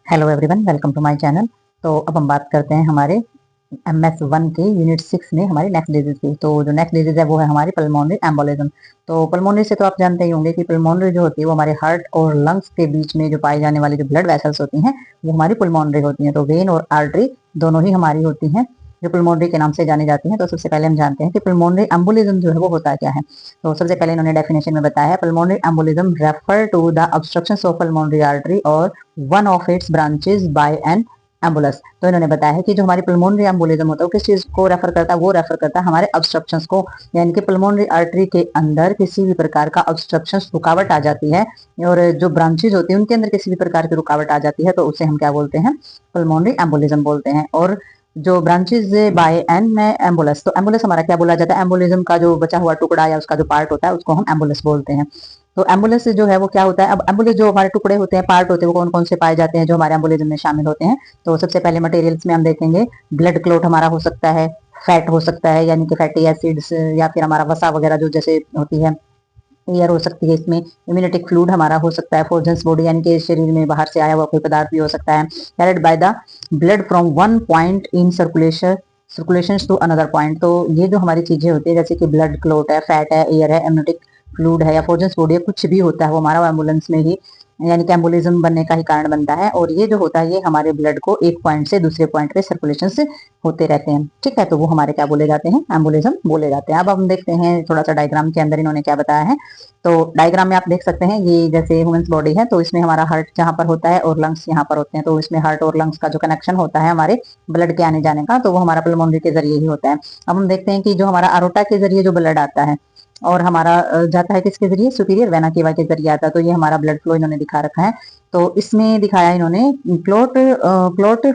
Hello everyone, welcome to my channel. तो अब हम बात करते हैं हमारे MS1 के यूनिट 6 में हमारी नेक्स्ट डिजीज की। तो जो नेक्स्ट डिजीज है वो है हमारी पल्मोनरी एम्बोलिज्म। तो पल्मोनरी से तो आप जानते ही होंगे कि पल्मोनरी जो होती है वो हमारे हार्ट और लंग्स के बीच में जो पाई जाने वाली जो ब्लड वेसल्स होती हैं वो हमारी पल्मोनरी होती हैं। तो वेन और आर्टरी दोनों ही हमारी होती हैं जो पल्मोनरी के नाम से जानी जाती हैं। तो सबसे पहले हम जानते हैं कि पल्मोनरी एम्बोलिज्म जो है वो होता क्या है। तो सबसे पहले इन्होंने डेफिनेशन में बताया है, pulmonary embolism refer to the obstruction of pulmonary artery और one of its branches by an embolus. तो इन्होंने बताया है कि जो हमारी पल्मोनरी एम्बोलिज्म होता है वो किस चीज को रेफर करता है, वो रेफर करता है हमारे ऑब्स्ट्रक्शंस को, यानी कि पल्मोनरी आर्टरी के अंदर किसी भी प्रकार का ऑब्स्ट्रक्शंस रुकावट आ जाती है और जो ब्रांचेज होती है उनके अंदर किसी भी प्रकार की रुकावट आ जाती है तो उसे हम क्या बोलते हैं, पल्मोनरी एम्बोलिज्म बोलते हैं। और जो ब्रांचेज बाय एन एम्बुलस, तो एम्बुलस हमारा क्या बोला जाता है, एम्बोलिज्म का जो बचा हुआ टुकड़ा या उसका जो पार्ट होता है उसको हम एम्बुलस बोलते हैं। तो एम्बुलेंस जो है वो क्या होता है, अब एम्बुलेंस जो हमारे टुकड़े होते हैं, पार्ट होते हैं, वो कौन कौन से पाए जाते हैं जो हमारे एम्बुलिज्म में शामिल होते हैं। तो सबसे पहले मटेरियल्स में हम देखेंगे, ब्लड क्लोट हमारा हो सकता है, फैट हो सकता है यानी कि फैटी एसिड्स, या फिर हमारा वसा वगैरह जो जैसे होती है, एयर हो सकती है इसमें, इम्यूनिटिक फ्लूइड हमारा हो सकता है, फोर्जेंस बॉडी यानी कि शरीर में बाहर से आया हुआ कोई पदार्थ भी हो सकता है, carried by the blood from one point in circulation to another point. तो ये जो हमारी चीजें होती है जैसे कि ब्लड क्लोट है, फैट है, एयर है, इम्यूनिटिक फ्लूइड है या फोर्जेंस बॉडी है, कुछ भी होता है वो हमारा एम्बुलेंस में ही यानी कि एम्बोलिज्म बनने का ही कारण बनता है। और ये जो होता है ये हमारे ब्लड को एक पॉइंट से दूसरे पॉइंट पे सर्कुलेशन से होते रहते हैं, ठीक है। तो वो हमारे क्या बोले जाते हैं, एम्बोलिज्म बोले जाते हैं। अब हम देखते हैं थोड़ा सा डायग्राम के अंदर इन्होंने क्या बताया है। तो डायग्राम में आप देख सकते हैं ये जैसे ह्यूमन बॉडी है, तो इसमें हमारा हार्ट जहां पर होता है और लंग्स यहाँ पर होते हैं। तो इसमें हार्ट और लंग्स का जो कनेक्शन होता है हमारे ब्लड के आने जाने का, तो वो हमारा पल्मोनरी के जरिए ही होता है। अब हम देखते हैं कि जो हमारा अरोटा के जरिए जो ब्लड आता है और हमारा जाता है किसके जरिए, सुपीरियर वेना केवा के जरिए आता है। तो ये हमारा ब्लड फ्लो इन्होंने दिखा रखा है। तो इसमें दिखाया इन्होंने, clot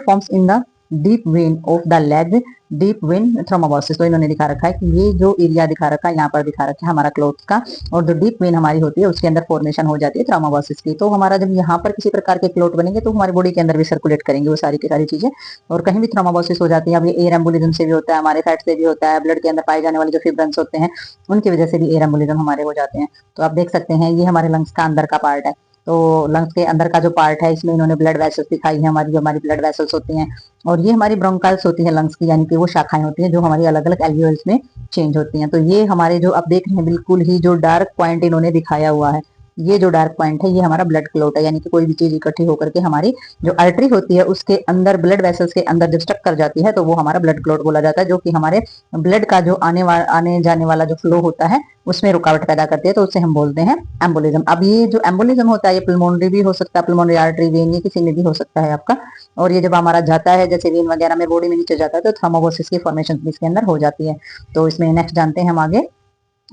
forms in the deep vein of the leg, deep vein thrombosis. तो इन्होंने दिखा रखा है कि ये जो एरिया दिखा रखा है यहाँ पर दिखा रखा है हमारा क्लोट का, और जो डीप वेन हमारी होती है उसके अंदर फॉर्मेशन हो जाती है थ्रोम्बोसिस की। तो हमारा जब यहाँ पर किसी प्रकार के क्लोट बनेंगे तो हमारी बॉडी के अंदर भी सर्कुलेट करेंगे वो सारी की सारी चीजें, और कहीं भी थ्रोम्बोसिस हो जाती है। अब ये एयर एम्बोलिज्म से भी होता है, हमारे फैट से भी होता है, ब्लड के अंदर पाए जाने वाले जो फिब्रन्स होते हैं उनकी वजह से भी एयर एम्बोलिज्म हमारे हो जाते हैं। तो आप देख सकते हैं ये हमारे लंग्स का अंदर का पार्ट है। तो लंग्स के अंदर का जो पार्ट है इसमें इन्होंने ब्लड वेसल्स दिखाई है हमारी, जो हमारी ब्लड वेसल्स होती हैं, और ये हमारी ब्रोंकाइल्स होती है लंग्स की, यानी कि वो शाखाएं होती हैं जो हमारी अलग अलग एल्वियोल्स में चेंज होती हैं। तो ये हमारे जो आप देख रहे हैं बिल्कुल ही जो डार्क पॉइंट इन्होंने दिखाया हुआ है, ये जो डार्क पॉइंट है ये हमारा ब्लड क्लोट है, यानी कि कोई भी चीज इकट्ठी होकर के हमारी जो आर्टरी होती है उसके अंदर, ब्लड वेसल्स के अंदर जब स्टक कर जाती है तो वो हमारा ब्लड क्लोट बोला जाता है, जो कि हमारे ब्लड का जो आने जाने वाला जो फ्लो होता है उसमें रुकावट पैदा करती है। तो उससे हम बोलते हैं एम्बोलिज्म। अब ये जो एम्बोलिज्म होता है ये पल्मोनरी भी हो सकता है, पल्मोनरी आर्टरी, वेन, ये किसी में भी हो सकता है आपका। और ये जब हमारा जाता है जैसे वेन वगैरह में बॉडी में नीचे जाता है तो थ्रोम्बोसिस की फॉर्मेशन इसके अंदर हो जाती है। तो इसमें नेक्स्ट जानते हैं हम आगे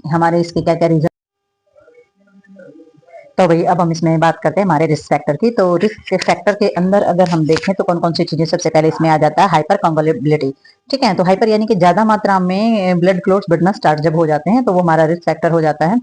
हमारे इसके क्या क्या रीजन। तो भाई अब हम इसमें बात करते हैं हमारे रिस्क फैक्टर की। तो रिस्क फैक्टर के अंदर अगर हम देखें तो कौन कौन सी चीजें सबसे पहले इसमें आ जाता है, हाइपर कॉन्गुलेबिलिटी, ठीक है। तो हाइपर यानी कि ज्यादा मात्रा में ब्लड क्लोट्स बढ़ना स्टार्ट जब हो जाते हैं तो वो हमारा रिस्क फैक्टर हो जाता है।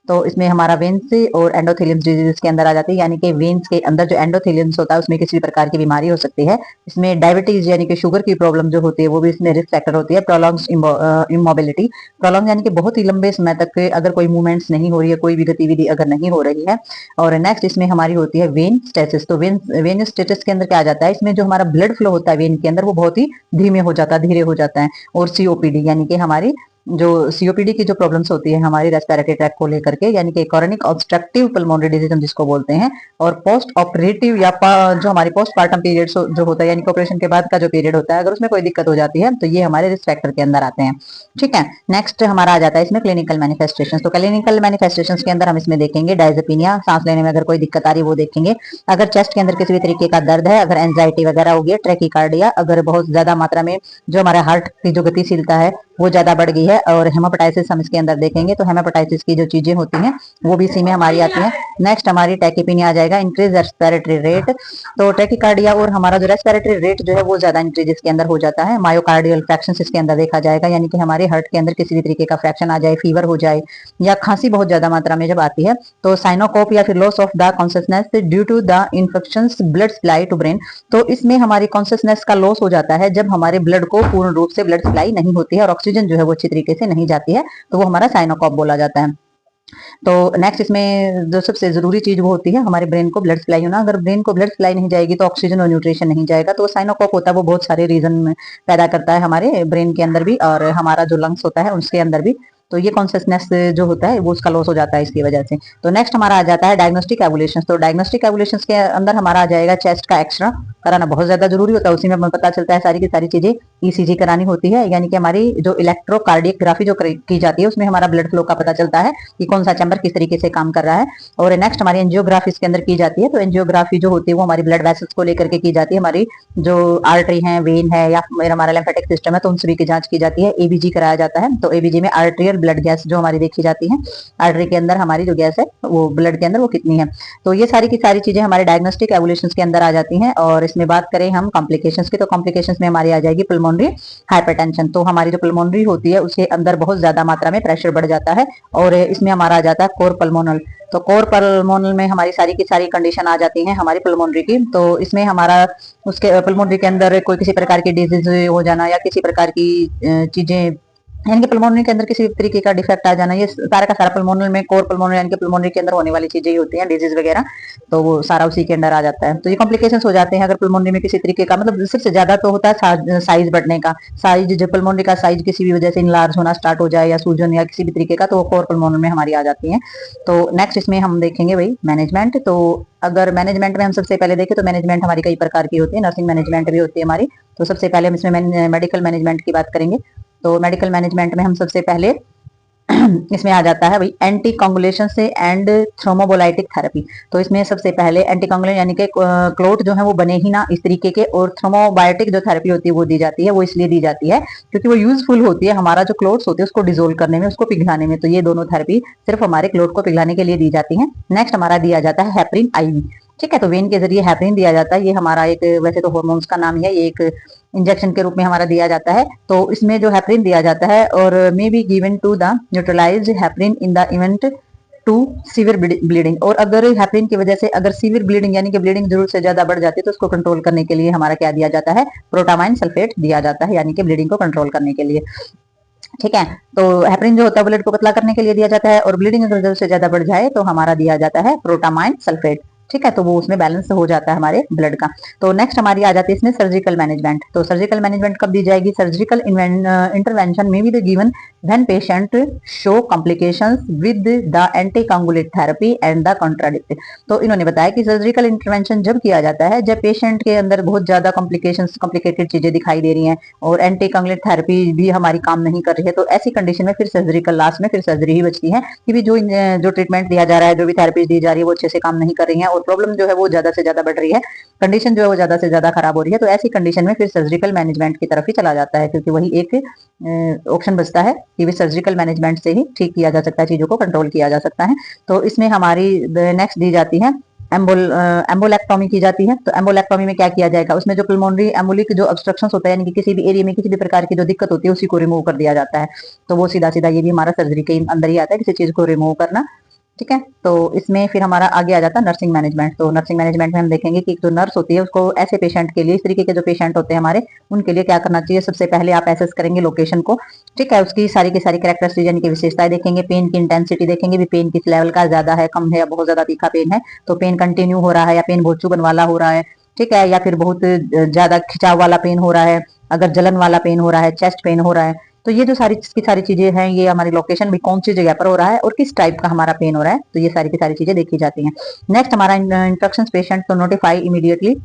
तो इसमें हमारा वेन्स और एंडोथेलियम्स डिजीज के अंदर आ जाती है, यानी कि वेन्स के अंदर जो एंडोथेलियम्स होता है उसमें किसी भी प्रकार की बीमारी हो सकती है। इसमें डायबिटीज यानी कि शुगर की प्रॉब्लम जो होती है वो भी इसमें रिस्क फैक्टर होती है। प्रोलॉन्ग्ड इमोबिलिटी, प्रोलॉन्ग यानी कि बहुत ही लंबे समय तक अगर कोई मूवमेंट्स नहीं हो रही है, कोई भी गतिविधि अगर नहीं हो रही है। और नेक्स्ट इसमें हमारी होती है वेन स्टेसिस। तो वेन स्टेटस के अंदर क्या आ जाता है, इसमें जो हमारा ब्लड फ्लो होता है वेन के अंदर वो बहुत ही धीमे हो जाता है, धीरे हो जाता है। और सीओपीडी यानी कि हमारी जो सीओपीडी की जो प्रॉब्लम्स होती है हमारी रेस्पिरेटरी ट्रैक को लेकर के, यानी कि क्रॉनिक ऑब्स्ट्रक्टिव पल्मोनरी डिजीज हम जिसको बोलते हैं। और पोस्ट ऑपरेटिव या जो हमारी पोस्टमार्टम पीरियड जो होता है यानी कि ऑपरेशन के बाद का जो पीरियड होता है, अगर उसमें कोई दिक्कत हो जाती है तो ये हमारे रिस्क फैक्टर के अंदर आते हैं, ठीक है। नेक्स्ट हमारा आ जाता है इसमें क्लिनिकल मैनिफेस्टेशन। तो क्लिनिकल मैनिफेस्टेशन के अंदर हम इसमें देखेंगे डायजेपिनिया, सांस लेने में अगर कोई दिक्कत आ रही है वो देखेंगे, अगर चेस्ट के अंदर किसी भी तरीके का दर्द है, अगर एंजाइटी वगैरह होगी, ट्रेकिकार्डिया, अगर बहुत ज्यादा मात्रा में जो हमारे हार्ट की जो गतिशीलता है वो ज्यादा बढ़ गई है, और हेमापेटाइटिस हम इसके अंदर देखेंगे। तो हेमापेटाइटिस की जो चीजें होती हैं वो भी इसी में हमारी आती है। नेक्स्ट हमारी टैकीपीनिया आ जाएगा, इंक्रीज रेस्पिरेटरी रेट। तो टैकीकार्डिया और हमारा जो रेस्पिरेटरी रेट जो है वो ज्यादा इंक्रीज इसके अंदर हो जाता है। मायोकार्डियल फ्रैक्शन इसके अंदर देखा जाएगा, यानी कि हमारे हार्ट के अंदर किसी भी तरीके का फ्रैक्शन आ जाए, फीवर हो जाए या खांसी बहुत ज्यादा मात्रा में जब आती है। तो साइनोकोप या फिर loss of the consciousness due to the infection blood supply to brain. तो इसमें हमारी कॉन्सियसनेस का लॉस हो जाता है जब हमारे ब्लड को पूर्ण रूप से ब्लड सप्लाई नहीं होती है और ऑक्सीजन जो है वो अच्छी तरीके से नहीं जाती है, तो वो हमारा साइनोकॉप बोला जाता है। तो नेक्स्ट इसमें जो सबसे जरूरी चीज वो होती है हमारे ब्रेन को ब्लड सप्लाई होना। अगर ब्रेन को ब्लड सप्लाई नहीं जाएगी तो ऑक्सीजन और न्यूट्रिशन नहीं जाएगा। तो साइनोकॉक होता है वो बहुत सारे रीजन पैदा करता है हमारे ब्रेन के अंदर भी, और हमारा जो लंग्स होता है उसके अंदर भी। तो ये कॉन्सियसनेस जो होता है वो उसका लॉस हो जाता है इसकी वजह से। तो नेक्स्ट हमारा आ जाता है डायग्नोस्टिक एवोल्यूशन। तो डायग्नोस्टिक एवोल्यूशन के अंदर हमारा आ जाएगा चेस्ट का एक्सरे कराना बहुत ज्यादा जरूरी होता है। उसी में हमें पता चलता है सारी की सारी चीजें। ईसीजी करानी होती है, यानी कि हमारी जो इलेक्ट्रोकार्डियोग्राफी जो की जाती है उसमें हमारा ब्लड फ्लो का पता चलता है कि कौन सा चैम्बर किस तरीके से काम कर रहा है। और नेक्स्ट हमारी एंजियोग्राफी इसके अंदर की जाती है। तो एंजियोग्राफी जो होती है वो हमारी ब्लड वेसल्स को लेकर के की जाती है। हमारी जो आर्टरी है, वेन है, या फिर हमारा लिम्फेटिक सिस्टम है, तो उन सभी की जांच की जाती है। एबीजी कराया जाता है। तो एबीजी में आर्टेरियल ब्लड गैस जो हमारी देखी जाती है, आर्टरी के अंदर हमारी जो गैस है वो ब्लड के अंदर वो कितनी है। तो ये सारी की सारी चीजें हमारे डायग्नोस्टिक एवोल्यूशन के अंदर आ जाती हैं। और इसमें बात करें हम कॉम्प्लिकेशंस की, तो कॉम्प्लिकेशंस में हमारी आ जाएगी पल्मोनरी हाइपरटेंशन। तो हमारी जो पल्मोनरी होती है उसके अंदर बहुत ज्यादा मात्रा में प्रेशर बढ़ जाता है, और इसमें हमारा आ जाता है कोर पल्मोनल। तो कोर पल्मोनल में हमारी सारी की सारी कंडीशन आ जाती हैं हमारी पल्मोनरी की। तो इसमें हमारा उसके पल्मोनरी के अंदर कोई किसी प्रकार की डिजीज हो जाना, या किसी प्रकार की चीजें, यानी कि पल्मोनरी के अंदर किसी तरीके का डिफेक्ट आ जाना, ये सारा का सारा पल्मोनरी में, कोर पल्मोनरी यानी कि पल्मोनरी के अंदर होने वाली चीजें ही होती हैं, डिजीज वगैरह। तो वो सारा उसी के अंदर आ जाता है। तो ये कॉम्प्लिकेशंस हो जाते हैं अगर पल्मोनरी में किसी तरीके का, मतलब सबसे ज्यादा तो होता है साइज बढ़ने का। साइज जो पल्मोनरी का साइज किसी भी वजह से इनलार्ज होना स्टार्ट हो जाए, या सूजन या किसी भी तरीके का, तो वो कोर पल्मोनरी में हमारी आ जाती है। तो नेक्स्ट इसमें हम देखेंगे वही मैनेजमेंट। तो अगर मैनेजमेंट में हम सबसे पहले देखें तो मैनेजमेंट हमारी कई प्रकार की होती है, नर्सिंग मैनेजमेंट भी होती है हमारी। तो सबसे पहले हम इसमें मेडिकल मैनेजमेंट की बात करेंगे। तो मेडिकल मैनेजमेंट में हम सबसे पहले इसमें आ जाता है भाई एंटी कॉन्गुलेशन से एंड थ्रोम्बोलाइटिक थेरेपी। तो इसमें सबसे पहले एंटी कॉन्गुलेशन यानी कि क्लोट जो है वो बने ही ना इस तरीके के, और थ्रोम्बोबायोटिक जो थेरेपी होती है वो दी जाती है। वो इसलिए दी जाती है क्योंकि वो यूजफुल होती है हमारा जो क्लोट्स होते हैं उसको डिजोल्व करने में, उसको पिघलाने में। तो ये दोनों थेरेपी सिर्फ हमारे क्लोट को पिघलाने के लिए दी जाती है। नेक्स्ट हमारा दिया जाता है हेपरिन आईवी। ठीक है, तो वेन के जरिए हेपरिन दिया जाता है। ये हमारा एक, वैसे तो हॉर्मोन्स का नाम है, ये एक इंजेक्शन के रूप में हमारा दिया जाता है। तो इसमें जो हेपरिन दिया जाता है, और may be given to the neutralize heparin in the event to severe bleeding. और अगर हेपरिन की वजह से अगर सीवियर ब्लीडिंग यानी कि ब्लीडिंग जरूर से ज्यादा बढ़ जाती है, तो उसको कंट्रोल करने के लिए हमारा क्या दिया जाता है, प्रोटामाइन सल्फेट दिया जाता है, यानी कि ब्लीडिंग को कंट्रोल करने के लिए। ठीक है, तो हेपरिन जो होता है ब्लड को पतला करने के लिए दिया जाता है, और ब्लीडिंग अगर जरूरत से ज्यादा बढ़ जाए तो हमारा दिया जाता है प्रोटामाइन सल्फेट। ठीक है, तो वो उसमें बैलेंस हो जाता है हमारे ब्लड का। तो नेक्स्ट हमारी आ जाती है इसमें सर्जिकल मैनेजमेंट। तो सर्जिकल मैनेजमेंट कब दी जाएगी, सर्जिकल इंटरवेंशन में be the given when patient show complications with the anticoagulant therapy and the contradict. तो इन्होंने बताया कि सर्जिकल इंटरवेंशन जब किया जाता है जब पेशेंट के अंदर बहुत ज्यादा कॉम्प्लिकेशंस, कॉम्प्लिकेटेड चीजें दिखाई दे रही हैं, और एंटीकॉन्गुलेट थेरेपी भी हमारी काम नहीं कर रही है, तो ऐसी कंडीशन में फिर सर्जरिकल, लास्ट में फिर सर्जरी ही बचती है। कि जो ट्रीटमेंट दिया जा रहा है, जो भी थेरेपी दी जा रही है वो अच्छे से काम नहीं कर रही है, और प्रॉब्लम जो है वो ज्यादा से ज्यादा बढ़ रही है, कंडीशन जो है वो ज्यादा से ज्यादा खराब हो रही है। तो ऐसी कंडीशन में फिर सर्जिकल मैनेजमेंट की तरफ ही चला जाता है, क्योंकि वही एक ऑप्शन बचता है कि सर्जिकल मैनेजमेंट से ही ठीक किया जा सकता है, चीजों को कंट्रोल किया जा सकता है। तो इसमें हमारी नेक्स्ट दी जाती है एम्बोलेक्टोमी की जाती है। तो एम्बोलेक्टोमी में क्या किया जाएगा, उसमें जो पल्मोनरी एम्बोलिक जो ऑब्स्ट्रक्शन होता है, यानी कि किसी भी एरिया में किसी भी प्रकार की जो दिक्कत होती है उसी को रिमूव कर दिया जाता है। तो वो सीधा सीधा ये भी हमारा सर्जरी के अंदर ही आता है, किसी चीज को रिमूव करना। ठीक है, तो इसमें फिर हमारा आगे आ जाता है नर्सिंग मैनेजमेंट। तो नर्सिंग मैनेजमेंट में हम देखेंगे कि जो नर्स होती है उसको ऐसे पेशेंट के लिए, इस तरीके के जो पेशेंट होते हैं हमारे, उनके लिए क्या करना चाहिए। सबसे पहले आप एसेस करेंगे लोकेशन को। ठीक है, उसकी सारी की सारी कैरेक्टरिस्टिक यानी कि विशेषताएं देखेंगे, पेन की इंटेंसिटी देखेंगे भी, पेन किस लेवल का, ज्यादा है, कम है, या बहुत ज्यादा तीखा पेन है, तो पेन कंटिन्यू हो रहा है, या पेन बहुत चुभन वाला हो रहा है। ठीक है, या फिर बहुत ज्यादा खिंचाव वाला पेन हो रहा है, अगर जलन वाला पेन हो रहा है, चेस्ट पेन हो रहा है। तो ये जो सारी की सारी चीजें हैं, ये हमारी लोकेशन भी कौन सी जगह पर हो रहा है और किस टाइप का हमारा पेन हो रहा है, तो ये सारी की सारी चीजें देखी जाती हैं। नेक्स्ट हमारा instructions patient to notify immediately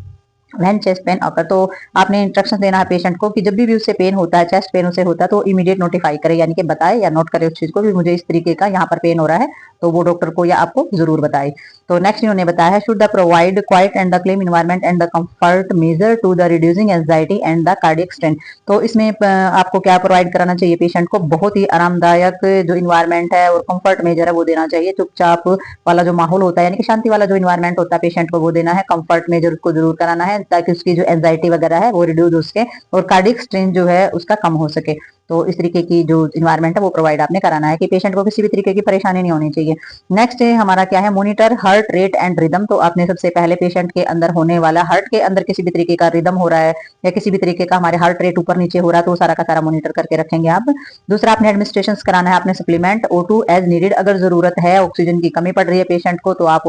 when chest pain occur. तो आपने इंस्ट्रक्शन देना है पेशेंट को कि जब भी उससे पेन होता है, चेस्ट पेन उसे होता है, तो इमीडिएट नोटिफाई करे, यानी कि बताए या नोट करे उस चीज को भी, मुझे इस तरीके का यहाँ पर पेन हो रहा है, तो वो डॉक्टर को या आपको जरूर बताए। तो नेक्स्ट इन्होंने बताया है, should the provide quiet and the clean environment and the comfort measure to the reducing anxiety and the cardiac strain. तो इसमें आपको क्या प्रोवाइड कराना चाहिए पेशेंट को, बहुत ही आरामदायक जो इन्वायरमेंट है और कंफर्ट मेजर है वो देना चाहिए। चुपचाप वाला जो माहौल होता है, यानी कि शांति वाला जो इन्वायरमेंट होता है पेशेंट को वो देना है। कंफर्ट मेजर उसको जरूर कराना है, ताकि उसकी जो एंजाइटी वगैरह है वो रिड्यूस हो सके, और कार्डियक स्ट्रेन जो है उसका कम हो सके। तो इस तरीके की जो इन्वायरमेंट है वो प्रोवाइड आपने कराना है कि पेशेंट को किसी भी तरीके की परेशानी नहीं होनी चाहिए। नेक्स्ट है हमारा क्या है, monitor heart rate and rhythm. तो आपने सबसे पहले पेशेंट के अंदर होने वाला हार्ट के अंदर किसी भी तरीके का रिदम हो रहा है या किसी भी तरीके का हमारे हार्ट रेट ऊपर नीचे हो रहा है तो सारा का सारा मॉनिटर करके रखेंगे आप। दूसरा आपने एडमिनिस्ट्रेशन कराना है, आपने सप्लीमेंट O2 एज नीडेड, अगर जरूरत है ऑक्सीजन की कमी पड़ रही है पेशेंट को तो आप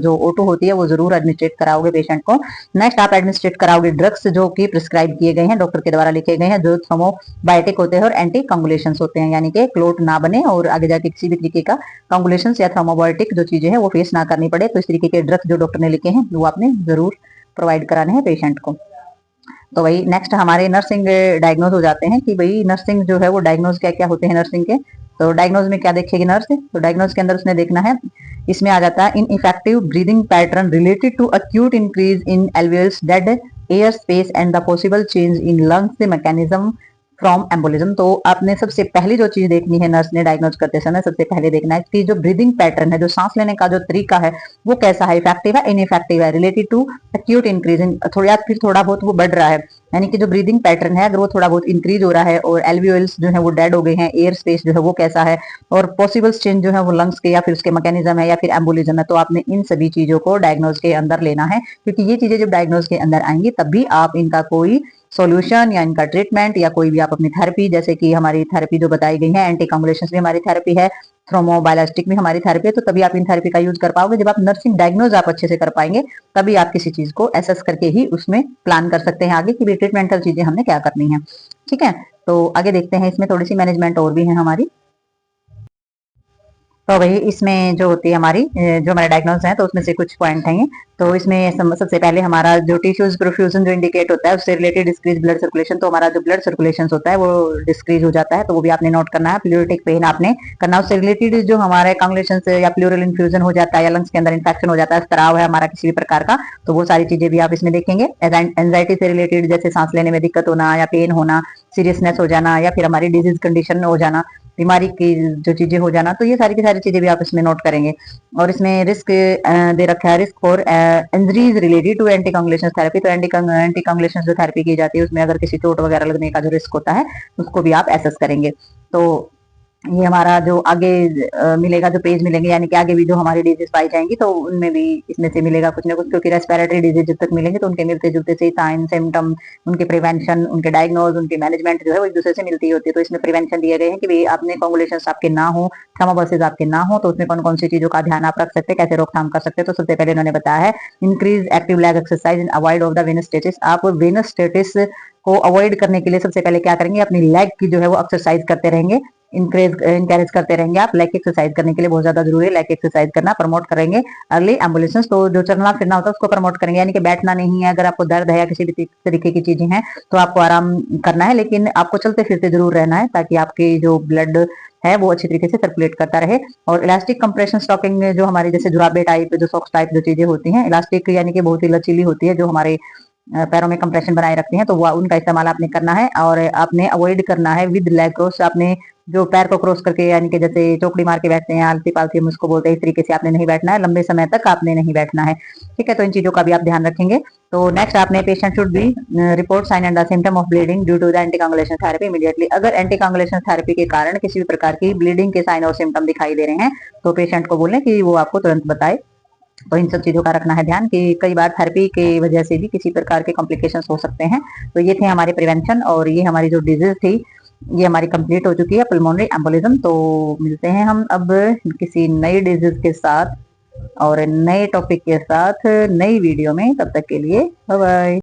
जो O2 होती है वो जरूर एडमिनिस्ट्रेट कराओगे पेशेंट को। नेक्स्ट आप एडमिनिस्ट्रेट कराओगे ड्रग्स जो कि प्रिस्क्राइब किए गए हैं, डॉक्टर के द्वारा लिखे गए हैं, जो थ्रोम्बोबायोटिक होते हैं और एंटी कंगुलेशन होते हैं, यानी कि क्लोट ना बने और आगे जाके किसी भी तरीके का कंगुलेशन या थ्रोम्बोबायोटिक जो चीजें हैं वो फेस ना करनी पड़े। तो इस तरीके के ड्रग्स जो डॉक्टर ने लिखे हैं वो आपने जरूर प्रोवाइड कराने हैं पेशेंट को। तो वही नेक्स्ट हमारे नर्सिंग डायग्नोज हो जाते हैं कि भाई नर्सिंग जो है वो डायग्नोज क्या क्या होते हैं नर्सिंग के। तो डायग्नोज में क्या देखेगी नर्स, तो डायग्नोज के अंदर उसने देखना है, इसमें आ जाता है ineffective breathing pattern related to acute increase in alveolar dead air space and the possible change in lungs mechanism from embolism. तो आपने सबसे पहली जो चीज देखनी है नर्स ने डायग्नोज करते समय सबसे पहले देखना है कि जो ब्रीदिंग पैटर्न है, जो सांस लेने का जो तरीका है वो कैसा है, इफेक्टिव है इनइफेक्टिव है, related to acute increase in थोड़ा फिर थोड़ा बहुत वो बढ़ रहा है, यानी कि जो ब्रीदिंग पैटर्न है अगर वो थोड़ा बहुत इंक्रीज हो रहा है और एल्वियोल्स जो है वो डेड हो गए हैं, एयर स्पेस जो है वो कैसा है और पॉसिबल चेंज जो है वो लंग्स के या फिर उसके मैकेनिज्म है या फिर एम्बोलिज्म है, तो आपने इन सभी चीजों को डायग्नोज के अंदर लेना है, क्योंकि ये चीजें जब डायग्नोज के अंदर आएंगी तब भी आप इनका कोई सॉल्यूशन या इनका ट्रीटमेंट या कोई भी आप अपनी थेरेपी, जैसे कि हमारी थेरेपी जो बताई गई है, एंटी कंवुलेशन भी हमारी थेरेपी है, थ्रोम्बोबायोलास्टिक भी हमारी थेरेपी है, तो तभी आप इन थेरेपी का यूज कर पाओगे। जब आप नर्सिंग डायग्नोज आप अच्छे से कर पाएंगे तभी आप किसी चीज को एसेस करके ही उसमें प्लान कर सकते हैं आगे की भी ट्रीटमेंटल चीजें हमने क्या करनी है। ठीक है, तो आगे देखते हैं, इसमें थोड़ी सी मैनेजमेंट और भी है हमारी। तो भाई इसमें जो होती है हमारी जो हमारे डायग्नोज है तो उसमें से कुछ पॉइंट हैं। तो इसमें सबसे पहले हमारा जो टिश्यूज प्रोफ्यूजन जो इंडिकेट होता है उससे रिलेटेड डिस्क्रीज ब्लड सर्कुलेशन, तो हमारा जो ब्लड सर्कुलेशन होता है वो डिस्क्रीज हो जाता है, तो वो भी आपने नोट करना है। प्लूरिटिक पेन आपने करना, उससे रिलेटेड जो हमारे कांगुलेशन या प्लूरल इन्फ्यूजन हो जाता है या लंग्स के अंदर इन्फेक्शन हो जाता है, स्त्राव है हमारा किसी भी प्रकार का, तो वो सारी चीजें भी आप इसमें देखेंगे। एंजाइटी से रिलेटेड जैसे सांस लेने में दिक्कत होना या पेन होना, सीरियसनेस हो जाना या फिर हमारी डिजीज कंडीशन हो जाना, बीमारी की जो चीजें हो जाना, तो ये सारी की सारी चीजें भी आप इसमें नोट करेंगे। और इसमें रिस्क दे रखा है, risk for injuries related to anticoagulation therapy, तो एंटी कांगुलेशन जो थेरेपी की जाती है उसमें अगर किसी चोट वगैरह लगने का जो रिस्क होता है उसको भी आप एसेस करेंगे। तो ये हमारा जो आगे मिलेगा, जो पेज मिलेंगे, यानी कि आगे भी जो हमारी डिजीज पाई जाएंगी तो उनमें भी इसमें से मिलेगा कुछ ना कुछ, क्योंकि रेस्पिरेटरी डिजीज जब तक मिलेंगे तो उनके मिलते जुलते से साइन सिम्टम, उनके प्रिवेंशन, उनके डायग्नोज, उनकी मैनेजमेंट जो है वो एक दूसरे से मिलती होती है। तो इसमें प्रिवेंशन दिए गए हैं कि भाई आपने कांगुलेशन आपके ना हो, थर्मोबोसिस आपके ना हो, तो उसमें कौन कौन सी चीजों का ध्यान आप रख सकते हैं, कैसे रोकथाम कर सकते हैं। तो सबसे पहले उन्होंने बताया है increase active leg exercise in avoid of the venous stasis. आप वेनस स्टेटिस को अवॉइड करने के लिए सबसे पहले क्या करेंगे, अपनी लेग की जो है वो एक्सरसाइज करते रहेंगे, इंकरेज करते रहेंगे। आप लेग एक्सरसाइज करने के लिए बहुत ज्यादा जरूरी है, लेग एक्सरसाइज करना प्रमोट करेंगे। अर्ली एम्बुलेंस, तो जो चलना फिरना होता है उसको प्रमोट करेंगे, यानी कि बैठना नहीं है, अगर आपको दर्द है या किसी भी तरीके की चीजें हैं तो आपको आराम करना है, लेकिन आपको चलते फिरते जरूर रहना है ताकि आपकी जो ब्लड है वो अच्छी तरीके से सर्कुलेट करता रहे। और इलास्टिक कंप्रेशन स्टॉकिंग जो हमारी जैसे जुराबे टाइप, जो सॉक्स टाइप जो चीजें होती हैं, इलास्टिक यानी कि बहुत ही लचीली होती है, जो हमारे पैरों में कंप्रेशन बनाए रखते हैं, तो वो उनका इस्तेमाल आपने करना है। और आपने अवॉइड करना है विद लेग क्रॉस, आपने जो पैर को क्रॉस करके, यानी कि जैसे चौकड़ी मार के बैठते हैं, आलसी पालसी हम उसको बोलते हैं, इस तरीके से आपने नहीं बैठना है, लंबे समय तक आपने नहीं बैठना है। ठीक है, तो इन चीजों का भी आप ध्यान रखेंगे। तो नेक्स्ट आपने patient should be report sign and the symptom of bleeding due to the anticoagulation therapy immediately. अगर एंटी कांगुलेशन थेरेपी के कारण किसी भी प्रकार की ब्लीडिंग के साइन और सिम्टम दिखाई दे रहे हैं तो पेशेंट को बोलें कि वो आपको तुरंत बताए। तो इन सब चीजों का रखना है ध्यान कि कई बार थेरेपी की वजह से भी किसी प्रकार के कॉम्प्लिकेशंस हो सकते हैं। तो ये थे हमारे प्रिवेंशन, और ये हमारी जो डिजीज थी ये हमारी कंप्लीट हो चुकी है, पल्मोनरी एम्बोलिज्म। तो मिलते हैं हम अब किसी नई डिजीज के साथ और नए टॉपिक के साथ नई वीडियो में, तब तक के लिए बाय बाय।